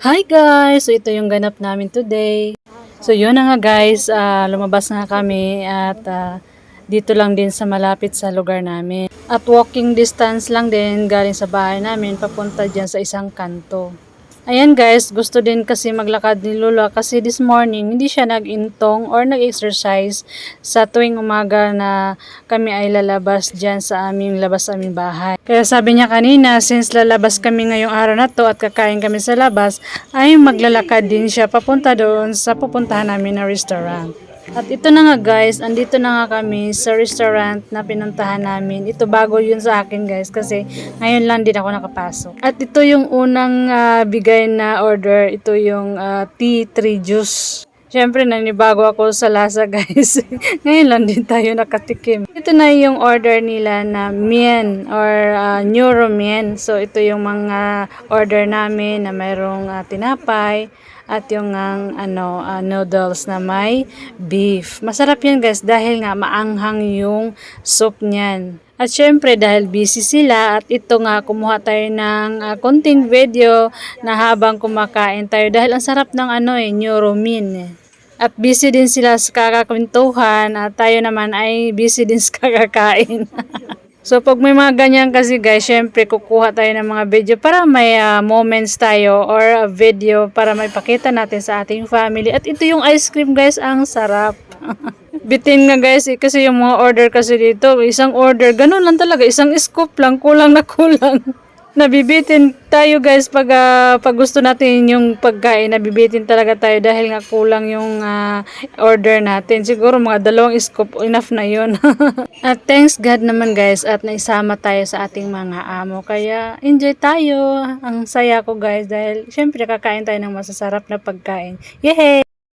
Hi guys! So ito yung ganap namin today. So yun na nga guys, lumabas na kami at dito lang din sa malapit sa lugar namin. At walking distance lang din galing sa bahay namin papunta dyan sa isang kanto. Ayan guys, gusto din kasi maglakad ni Lula kasi this morning hindi siya nag-intong or nag-exercise sa tuwing umaga na kami ay lalabas dyan sa aming bahay. Kaya sabi niya kanina, since lalabas kami ngayong araw na to at kakain kami sa labas, ay maglalakad din siya papunta doon sa pupuntahan namin na restaurant. At ito na nga guys, andito na nga kami sa restaurant na pinuntahan namin. Ito bago yun sa akin guys kasi ngayon lang din ako nakapasok. At ito yung unang bigay na order. Ito yung tea tree juice. Siyempre nanibago ako sa lasa guys. Ngayon lang din tayo nakatikim. Ito na yung order nila na mien or neuro mien. So ito yung mga order namin na mayroong tinapay at yung noodles na may beef. Masarap yan guys dahil nga maanghang yung soup niyan. At syempre dahil busy sila at ito nga kumuha tayo ng konting video na habang kumakain tayo dahil ang sarap ng neuromin. At busy din sila sa kakakwentuhan at tayo naman ay busy din sa kakakain. So, pag may mga ganyan kasi guys, syempre kukuha tayo ng mga video para may moments tayo or a video para may pakita natin sa ating family. At ito yung ice cream guys, ang sarap. Bitin nga guys, kasi yung mga order kasi dito, isang order, ganun lang talaga, isang scoop lang, kulang na kulang. Nabibitin tayo guys pag gusto natin yung pagkain, nabibitin talaga tayo dahil nga kulang yung order natin. Siguro mga 2 scoop enough na yun. At thanks God naman guys at naisama tayo sa ating mga amo. Kaya enjoy tayo. Ang saya ko guys dahil syempre kakain tayo ng masasarap na pagkain. Yehey!